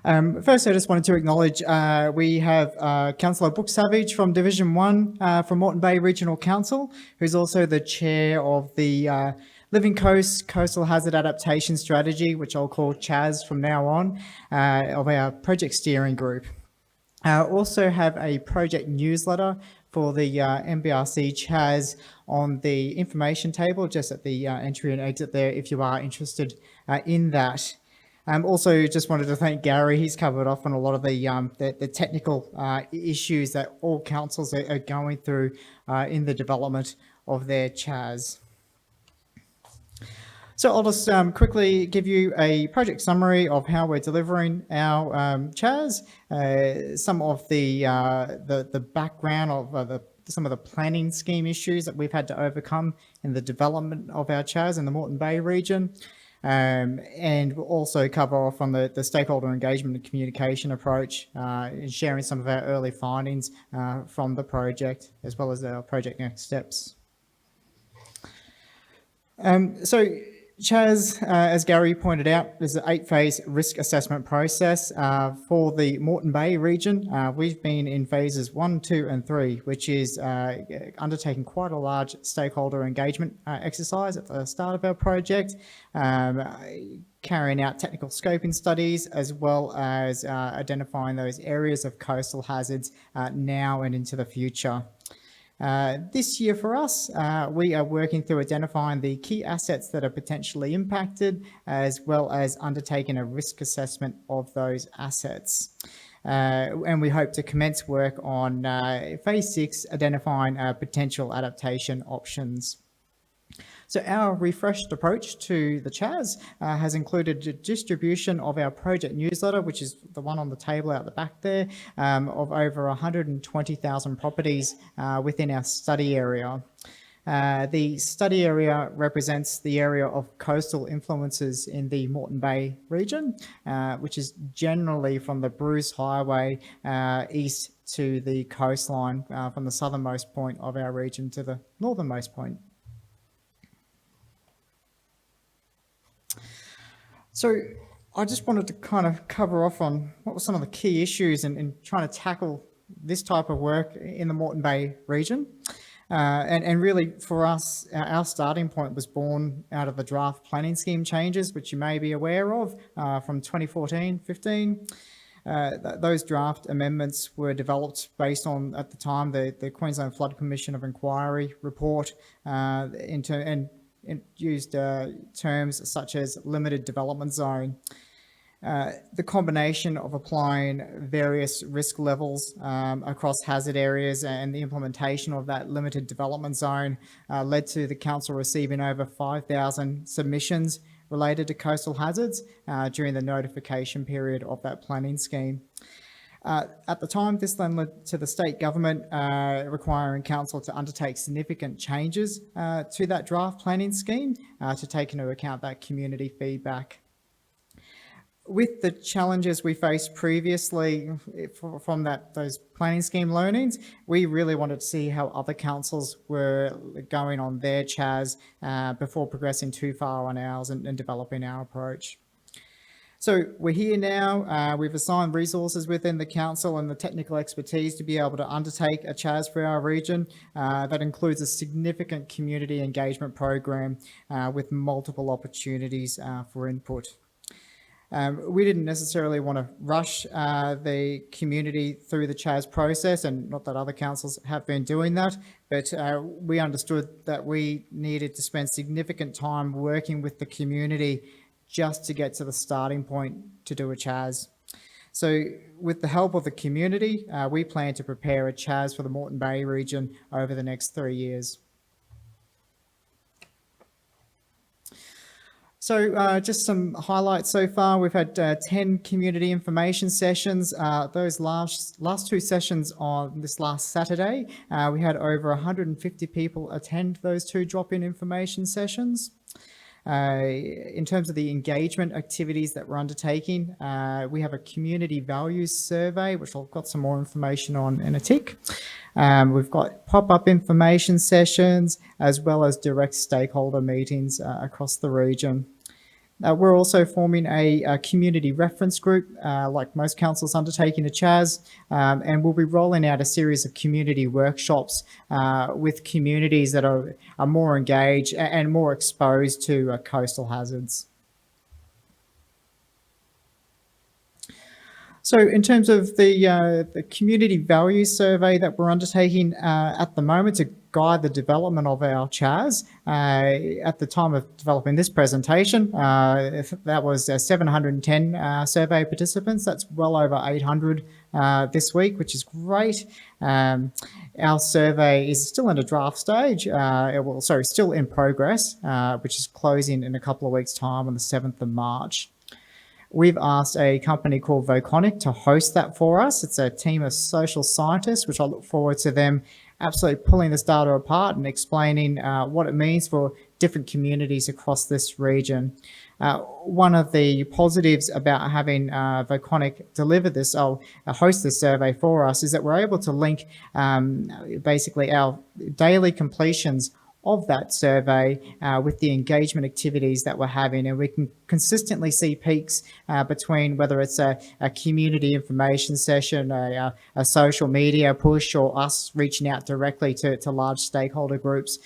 First, I just wanted to acknowledge we have Councillor Book Savage from Division 1 from Moreton Bay Regional Council, who's also the chair of the Living Coast Coastal Hazard Adaptation Strategy, which I'll call CHAS from now on, of our project steering group. Also have a project newsletter for the MBRC CHAS on the information table just at the entry and exit there if you are interested in that. Also, just wanted to thank Gary. He's covered off on a lot of the technical issues that all councils are going through in the development of their CHAS. So I'll just quickly give you a project summary of how we're delivering our CHAS, some of the background of some of the planning scheme issues that we've had to overcome in the development of our CHAS in the Moreton Bay region. And we'll also cover off on the stakeholder engagement and communication approach, and sharing some of our early findings from the project, as well as our project next steps. So CHAS, as Gary pointed out, is an 8-phase risk assessment process for the Moreton Bay region. We've been in phases 1, 2 and 3, which is undertaking quite a large stakeholder engagement exercise at the start of our project, carrying out technical scoping studies, as well as identifying those areas of coastal hazards now and into the future. This year for us, we are working through identifying the key assets that are potentially impacted, as well as undertaking a risk assessment of those assets. And we hope to commence work on phase 6, identifying potential adaptation options. So our refreshed approach to the CHAS has included a distribution of our project newsletter, which is the one on the table out the back there, of over 120,000 properties within our study area. The study area represents the area of coastal influences in the Moreton Bay region, which is generally from the Bruce Highway east to the coastline, from the southernmost point of our region to the northernmost point. So I just wanted to kind of cover off on what were some of the key issues in trying to tackle this type of work in the Moreton Bay region. And really for us, our starting point was born out of the draft planning scheme changes, which you may be aware of from 2014-15. Those draft amendments were developed based on, at the time, the Queensland Flood Commission of Inquiry report, and used terms such as limited development zone. The combination of applying various risk levels across hazard areas and the implementation of that limited development zone led to the council receiving over 5,000 submissions related to coastal hazards during the notification period of that planning scheme. At the time, this then led to the state government requiring council to undertake significant changes to that draft planning scheme to take into account that community feedback. With the challenges we faced previously from those planning scheme learnings, we really wanted to see how other councils were going on their CHAS before progressing too far on ours and developing our approach. So we're here now, we've assigned resources within the council and the technical expertise to be able to undertake a CHAS for our region. That includes a significant community engagement program with multiple opportunities for input. We didn't necessarily want to rush the community through the CHAS process, and not that other councils have been doing that, but we understood that we needed to spend significant time working with the community just to get to the starting point to do a CHAS. So with the help of the community, we plan to prepare a CHAS for the Moreton Bay region over the next 3 years. So just some highlights so far. We've had 10 community information sessions. Those last 2 sessions on this last Saturday, we had over 150 people attend those 2 drop-in information sessions. In terms of the engagement activities that we're undertaking, we have a community values survey, which I've got some more information on in a tick. We've got pop-up information sessions, as well as direct stakeholder meetings across the region. We're also forming a community reference group, like most councils undertaking a CHAS, and we'll be rolling out a series of community workshops with communities that are more engaged and more exposed to coastal hazards. So in terms of the community values survey that we're undertaking at the moment to guide the development of our CHAS, at the time of developing this presentation, that was 710 survey participants. That's well over 800 this week, which is great. Our survey is still in a draft stage, still in progress, which is closing in a couple of weeks' time on the 7th of March. We've asked a company called Voconic to host that for us. It's a team of social scientists, which I look forward to them absolutely pulling this data apart and explaining what it means for different communities across this region. One of the positives about having Voconic deliver this, host this survey for us, is that we're able to link basically our daily completions of that survey with the engagement activities that we're having, and we can consistently see peaks between whether it's a community information session, a social media push, or us reaching out directly to large stakeholder groups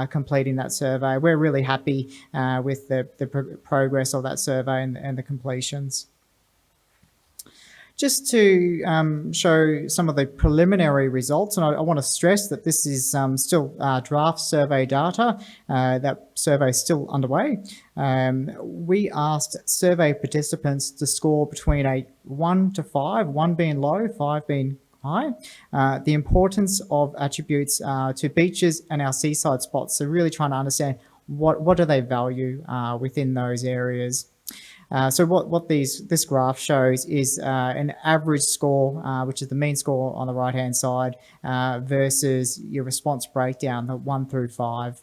completing that survey. We're really happy with the progress of that survey and the completions. Just to show some of the preliminary results, and I want to stress that this is still draft survey data. That survey is still underway. We asked survey participants to score between a 1 to 5, 1 being low, 5 being high, the importance of attributes to beaches and our seaside spots. So really trying to understand what do they value within those areas. So what this graph shows is an average score, which is the mean score on the right-hand side, versus your response breakdown, the 1 through 5.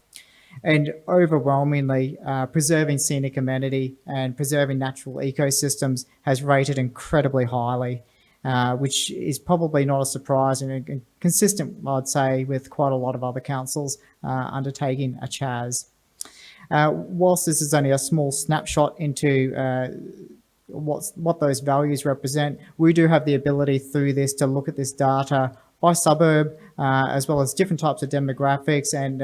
And overwhelmingly, preserving scenic amenity and preserving natural ecosystems has rated incredibly highly, which is probably not a surprise and consistent, I'd say, with quite a lot of other councils undertaking a CHAS. Whilst this is only a small snapshot into what those values represent, we do have the ability through this to look at this data by suburb, as well as different types of demographics and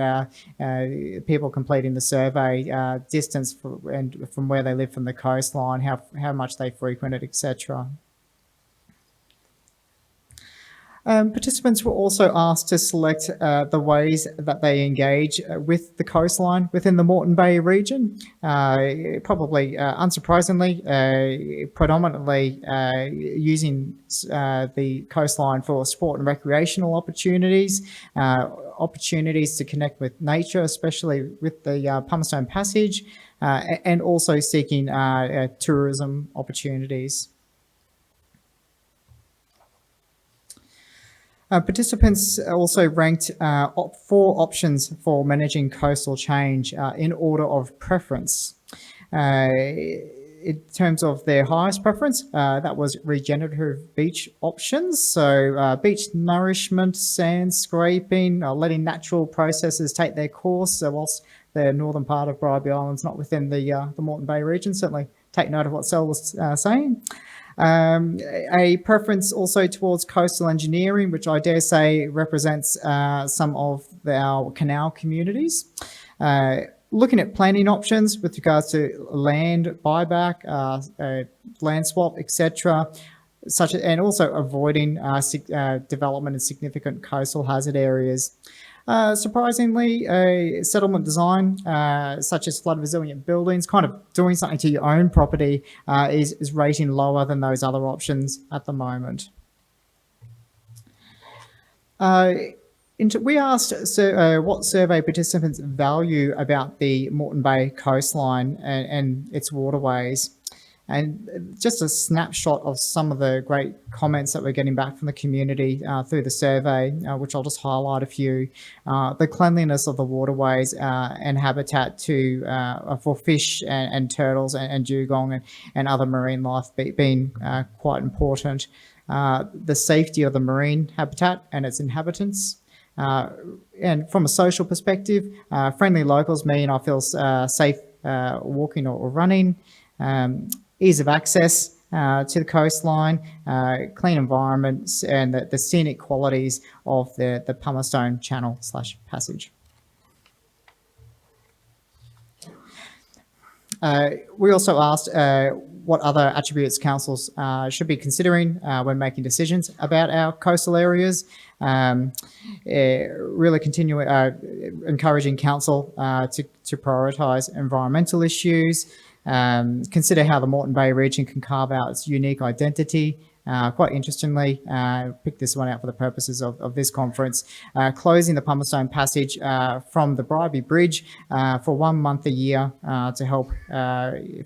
people completing the survey, distance from where they live from the coastline, how much they frequent it, etc. Participants were also asked to select the ways that they engage with the coastline within the Moreton Bay region. Probably unsurprisingly, predominantly using the coastline for sport and recreational opportunities, opportunities to connect with nature, especially with the Pumicestone Passage, and also seeking tourism opportunities. Participants also ranked 4 options for managing coastal change in order of preference. In terms of their highest preference, that was regenerative beach options. So beach nourishment, sand scraping, letting natural processes take their course. So whilst the northern part of Bribie Island's not within the Moreton Bay region, certainly take note of what Sel was saying. A preference also towards coastal engineering, which I dare say represents some of our canal communities. Looking at planning options with regards to land buyback, land swap, etc., and also avoiding development in significant coastal hazard areas. Surprisingly, settlement design, such as flood resilient buildings, kind of doing something to your own property, is rating lower than those other options at the moment. We asked what survey participants value about the Moreton Bay coastline and its waterways. And just a snapshot of some of the great comments that we're getting back from the community through the survey, which I'll just highlight a few. The cleanliness of the waterways and habitat for fish and turtles and dugong and other marine life being quite important. The safety of the marine habitat and its inhabitants. And from a social perspective, friendly locals mean I feel safe walking or running, ease of access to the coastline, clean environments, and the scenic qualities of the Pumice Channel / passage. We also asked what other attributes councils should be considering when making decisions about our coastal areas. Really continue encouraging council to prioritise environmental issues, consider how the Moreton Bay region can carve out its unique identity. Quite interestingly, picked this one out for the purposes of this conference, closing the Pumice Passage from the Bribie Bridge for 1 month a year to help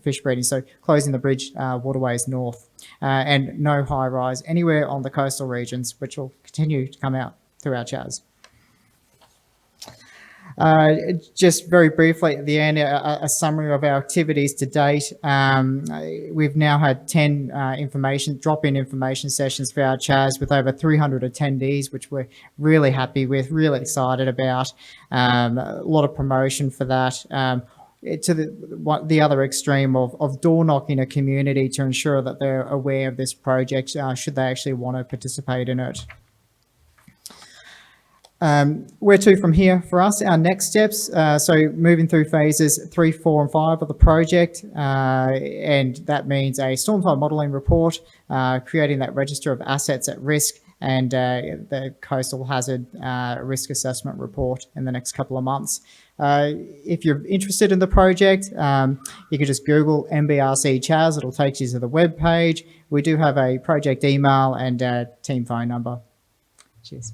fish breeding. So closing the bridge waterways north, and no high rise anywhere on the coastal regions, which will continue to come out through our chats. Just very briefly at the end, a summary of our activities to date. We've now had 10 drop-in information sessions for our CHAS with over 300 attendees, which we're really happy with, really excited about. A lot of promotion for that. To the other extreme of door knocking a community to ensure that they're aware of this project, should they actually want to participate in it. Where to from here for us? Our next steps, so moving through phases 3, 4 and 5 of the project, and that means a stormflow modelling report, creating that register of assets at risk, and the coastal hazard risk assessment report in the next couple of months. If you're interested in the project, you can just Google MBRC CHAS, it'll take you to the web page. We do have a project email and a team phone number. Cheers.